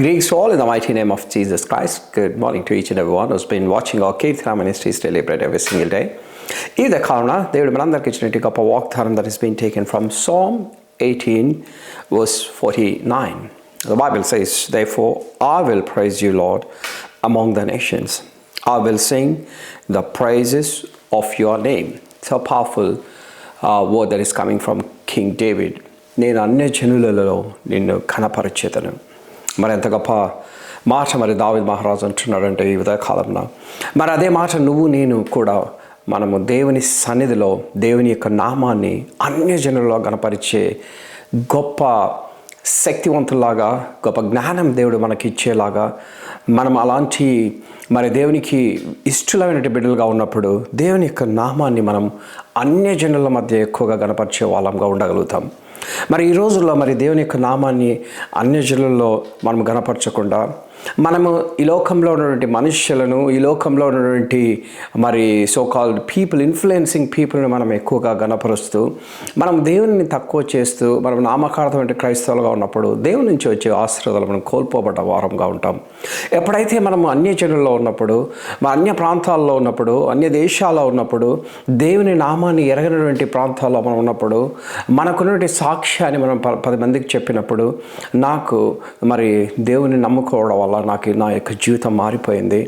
Greetings to all in the mighty name of Jesus Christ. Good morning to each and everyone who's been watching our Kirtana Ministries daily bread every single day. ఈ కావున దేవుడు మనందరికి ఇచ్చినట్టు గొప్ప వాగ్దానం that has been taken from Psalm 18 verse 49. The Bible says, "Therefore I will praise you, Lord, among the nations. I will sing the praises of your name." So powerful word that is coming from King David. నేను అన్య జనులలో నిన్ను ఘనపరచెదను. మరి ఎంత గొప్ప మాట మరి దావీదు మహారాజు అంటున్నాడంటే ఈ ఉదయకాలంలో. మరి అదే మాట నువ్వు నేను కూడా మనము దేవుని సన్నిధిలో దేవుని యొక్క నామాన్ని అన్యజనులలో గణపరిచే గొప్ప శక్తివంతులాగా, గొప్ప జ్ఞానం దేవుడు మనకి ఇచ్చేలాగా, మనం అలాంటి మరి దేవునికి ఇష్టమైన బిడ్డలుగా ఉన్నప్పుడు దేవుని యొక్క నామాన్ని మనం అన్యజనుల మధ్య ఎక్కువగా గణపరిచే వాళ్ళంగా ఉండగలుగుతాం. మరి ఈ రోజుల్లో మరి దేవుని యొక్క నామాన్ని అన్యజనులలో మనం గణపరచకుండా మనము ఈ లోకంలో ఉన్నటువంటి మనుష్యులను, ఈ లోకంలో ఉన్నటువంటి మరి సో కాల్డ్ పీపుల్, ఇన్ఫ్లుయెన్సింగ్ పీపుల్ని మనం ఎక్కువగా గణపరుస్తూ మనం దేవుని తక్కువ చేస్తూ మనం నామకార్థమైన క్రైస్తవులుగా ఉన్నప్పుడు దేవుని నుంచి వచ్చే ఆశీర్వాదాలు మనం కోల్పోబడ్డ వారంగా ఉంటాం. ఎప్పుడైతే మనము అన్యజనుల్లో ఉన్నప్పుడు, అన్య ప్రాంతాల్లో ఉన్నప్పుడు, అన్య దేశాల్లో ఉన్నప్పుడు, దేవుని నామాన్ని ఎరగనటువంటి ప్రాంతాల్లో మనం ఉన్నప్పుడు మనకున్నటువంటి సాక్ష్యాన్ని మనం 10 మందికి చెప్పినప్పుడు నాకు మరి దేవుని నమ్ముకోవడం వల్ల నాకు నా యొక్క జీవితం మారిపోయింది,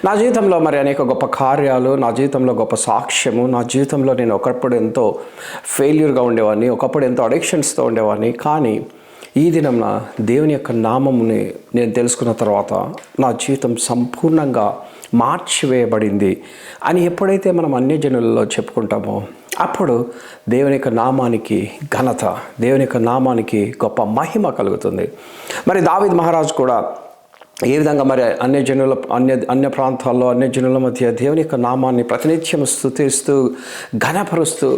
నా జీవితంలో మరి అనేక గొప్ప కార్యాలు, నా జీవితంలో గొప్ప సాక్ష్యము, నా జీవితంలో నేను ఒకప్పుడు ఎంతో ఫెయిల్యూర్గా ఉండేవాడిని, ఒకప్పుడు ఎంతో అడిక్షన్స్తో ఉండేవాడిని, కానీ ఈ దినం నా దేవుని యొక్క నామముని నేను తెలుసుకున్న తర్వాత నా జీవితం సంపూర్ణంగా మార్చివేయబడింది అని ఎప్పుడైతే మనం అన్యజనులలో చెప్పుకుంటామో అప్పుడు దేవుని యొక్క నామానికి ఘనత, దేవుని యొక్క నామానికి గొప్ప మహిమ కలుగుతుంది. మరి దావీదు మహారాజు కూడా ఏ విధంగా మరి అన్య ప్రాంతాల్లో అన్యజనుల మధ్య దేవుని యొక్క నామాన్ని ప్రతినిత్యం స్తుతిస్తూ ఘనపరుస్తూ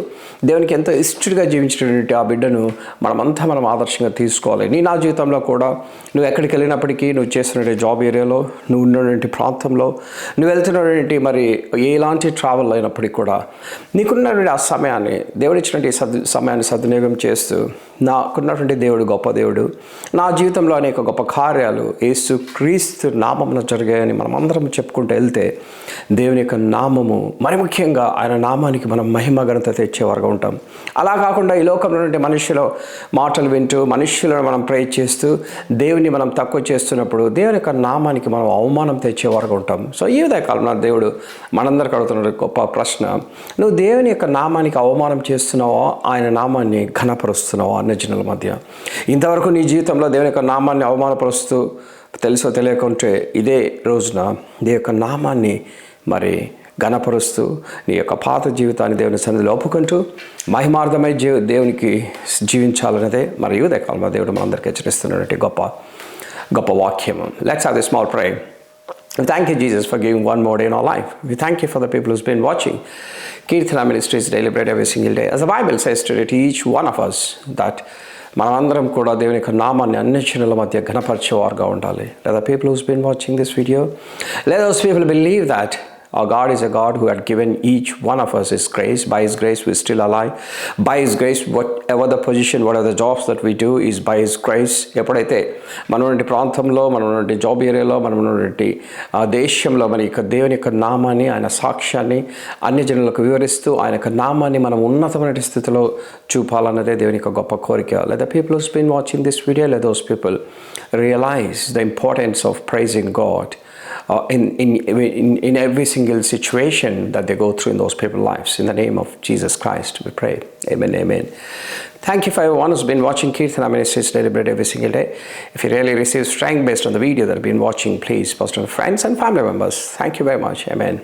దేవునికి ఎంతో ఇష్టడిగా జీవించినటువంటి ఆ బిడ్డను మనం ఆదర్శంగా తీసుకోవాలి. నా జీవితంలో కూడా నువ్వు ఎక్కడికి వెళ్ళినప్పటికీ, నువ్వు చేస్తున్నటువంటి జాబ్ ఏరియాలో, నువ్వు ఉన్నటువంటి ప్రాంతంలో, నువ్వు వెళ్తున్నటువంటి మరి ఎలాంటి ట్రావెల్ అయినప్పటికీ కూడా నీకున్నటువంటి ఆ సమయాన్ని, దేవుడు ఇచ్చినటువంటి సమయాన్ని సద్వినియోగం చేస్తూ నాకున్నటువంటి దేవుడు గొప్ప దేవుడు, నా జీవితంలో అనేక గొప్ప కార్యాలు యేసు క్రీస్తు నామమున జరిగాయని మనం అందరం చెప్పుకుంటూ వెళ్తే దేవుని యొక్క నామము, మరి ముఖ్యంగా ఆయన నామానికి మనం మహిమ ఘనత తెచ్చేవారుగా ఉంటాం. అలా కాకుండా ఈ లోకంలో నుండి మనుషుల మాటలు వింటూ, మనుషులను మనం ప్రేజ్ చేస్తూ దేవుని మనం తక్కువ చేస్తున్నప్పుడు దేవుని యొక్క నామానికి మనం అవమానం తెచ్చేవారుగా ఉంటాం. సో ఈ విధంగా దేవుడు మనందరికి అడుగుతున్న గొప్ప ప్రశ్న, నువ్వు దేవుని యొక్క నామానికి అవమానం చేస్తున్నావా, ఆయన నామాన్ని ఘనపరుస్తున్నావా అన్యజనుల మధ్య? ఇంతవరకు నీ జీవితంలో దేవుని యొక్క నామాన్ని అవమానపరుస్తూ తెలుసో తెలియకుంటే ఇదే రోజున నీ యొక్క నామాన్ని మరి ఘనపరుస్తూ నీ యొక్క పాత జీవితాన్ని దేవుని సన్నిధిలో ఒప్పుకుంటూ మహిమార్థమై దేవునికి జీవించాలనేదే మరి ఉదయకాలంలో దేవుడు మనందరికీ హెచ్చరిస్తున్నటువంటి గొప్ప వాక్యము. Let's have this small prayer. We thank you, Jesus, for giving one more day in our life. We thank you for the people who's been watching Kirtana Ministries daily bread every single day. As the Bible says to each one of us that మనమందరం కూడా దేవుని యొక్క నామాన్ని అన్యజనుల మధ్య ఘనపరిచేవారుగా ఉండాలి. Let the people who's been watching this video, let those people believe that our God is a God who had given each one of us His grace. By His grace we're still alive. By His grace, whatever the position, whatever the jobs that we do is by His grace. ఎప్పుడైతే మనం ఉన్నటువంటి ప్రాంతంలో, మనం ఉన్నటువంటి job ఏరియాలో, మనం ఉన్నటువంటి దేశంలో మన యొక్క దేవుని యొక్క నామాన్ని, ఆయన సాక్ష్యాన్ని అన్యజనులకు వివరిస్తూ ఆయన యొక్క నామాన్ని మనం ఉన్నతమైన స్థితిలో చూపాలన్నదే దేవుని యొక్క గొప్ప కోరిక. Let the people who's been watching this video, let those people realize the importance of praising God in every single situation that they go through in those people's lives. In the name of Jesus Christ we pray. Amen, amen. Thank you for everyone who's been watching Kirtana Ministries daily bread every single day. If you really receive strength based on the video that you've been watching, please post to friends and family members. Thank you very much. Amen.